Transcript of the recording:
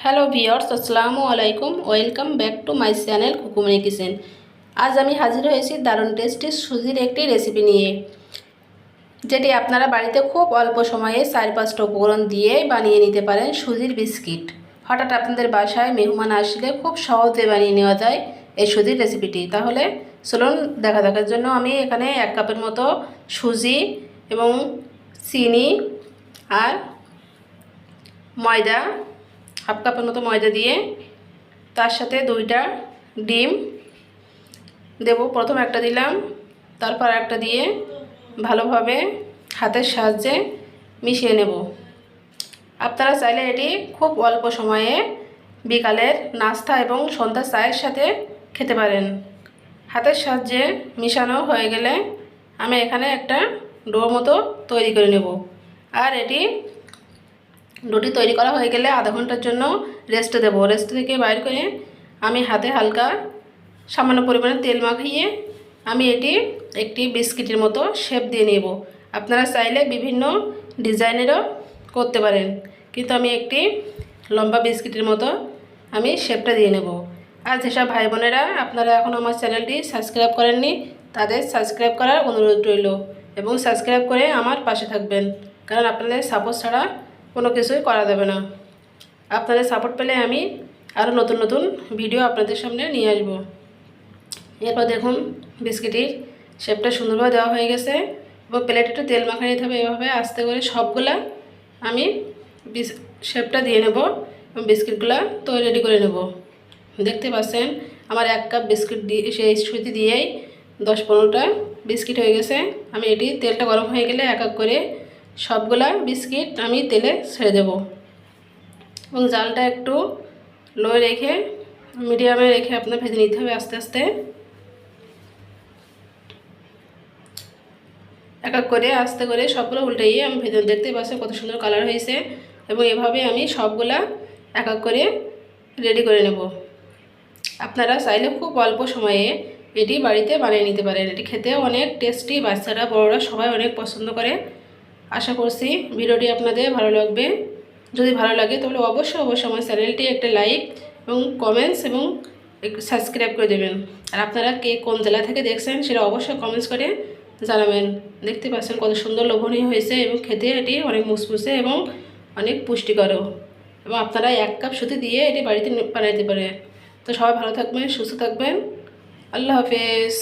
Hello viewers, আসসালামু আলাইকুম। Welcome back to my channel Kukumoni kitchen. আজ আমি হাজির হয়েছি দারুণ টেস্টি সুজির একটি রেসিপি নিয়ে, যেটি আপনারা বাড়িতে খুব অল্প সময়ে 4-5টা উপকরণ দিয়ে বানিয়ে নিতে পারেন। সুজির বিস্কিট। হঠাৎ আপনাদের বাসায় মেহমান আসলে খুব সহজে বানিয়ে নেওয়া যায় এই সুজির রেসিপিটি। তাহলে চলুন দেখা দেখার জন্য আমি এখানে 1 কাপের মতো সুজি এবং চিনি আর ময়দা, হাফ কাপের মতো ময়দা দিয়ে তার সাথে 2টা ডিম দেব। প্রথম একটা দিলাম, তারপর একটা দিয়ে ভালোভাবে হাতের সাহায্যে মিশিয়ে নেব। আপনারা চাইলে এটি খুব অল্প সময়ে বিকালের নাস্তা এবং সন্ধ্যার চায়ের সাথে খেতে পারেন। হাতের সাহায্যে মিশানো হয়ে গেলে আমি এখানে একটা ডো মতো তৈরি করে নেব। আর ডোটি তৈরি করা হয়ে গেলে আধা ঘন্টার জন্য রেস্টে দেবো। রেস্ট থেকে বাইর করে আমি হাতে হালকা সামান্য পরিমাণে তেল মাখিয়ে আমি একটি বিস্কিটের মতো শেপ দিয়ে নেব। আপনারা চাইলে বিভিন্ন ডিজাইনেরও করতে পারেন, কিন্তু আমি একটি লম্বা বিস্কিটের মতো আমি শেপটা দিয়ে নেব। আর যেসব ভাই বোনেরা আপনারা এখন আমার চ্যানেলটি সাবস্ক্রাইব করেননি, তাদের সাবস্ক্রাইব করার অনুরোধ রইল এবং সাবস্ক্রাইব করে আমার পাশে থাকবেন, কারণ আপনাদের সাপোর্ট ছাড়া কোনো কিছুই করা যাবে না। আপনাদের সাপোর্ট পেলে আমি আরও নতুন নতুন ভিডিও আপনাদের সামনে নিয়ে আসব। এরপর দেখুন বিস্কিটের শেপটা সুন্দরভাবে দেওয়া হয়ে গেছে এবং প্লেটে একটু তেল মাখিয়ে নিতে হবে। এভাবে আস্তে করে সবগুলা আমি শেপটা দিয়ে নেব এবং বিস্কিটগুলা তো রেডি করে নেব। দেখতে পাচ্ছেন আমার 1 কাপ বিস্কিট দিয়ে সেই সুজি দিয়েই 10-15টা বিস্কিট হয়ে গেছে। আমি তেলটা গরম হয়ে গেলে এক এক করে সবগুলা বিস্কিট আমি তেলে ছেড়ে দেব এবং জালটা একটু লো রেখে মিডিয়ামে রেখে আপনার ভেজে নিতে হবে আস্তে আস্তে। এক এক করে আস্তে করে সবগুলো উল্টাইয়ে আমি ভেজে দেখতে পাচ্ছি কত সুন্দর কালার হয়েছে এবং এভাবে আমি সবগুলা এক এক করে রেডি করে নেব। আপনারা চাইলে খুব অল্প সময়ে এটি বাড়িতে বানিয়ে নিতে পারেন। এটি খেতেও অনেক টেস্টি, বাচ্চারা বড়রা সবাই অনেক পছন্দ করে। আশা করছি ভিডিওটি আপনাদের ভালো লাগবে। যদি ভালো লাগে তাহলে অবশ্যই আমার চ্যানেলটি একটা লাইক এবং কমেন্টস এবং সাবস্ক্রাইব করে দেবেন। আর আপনারা কে কোন জেলা থেকে দেখছেন সেটা অবশ্যই কমেন্টস করে জানাবেন। দেখতে পাচ্ছেন কত সুন্দর লোভনীয় হয়েছে এবং খেতে এটি অনেক মুসমুসে এবং অনেক পুষ্টিকরও। এবং আপনারা 1 কাপ সুজি দিয়ে এটি বাড়িতে বানাইতে পারেন। তো সবাই ভালো থাকবেন, সুস্থ থাকবেন। আল্লাহ হাফেজ।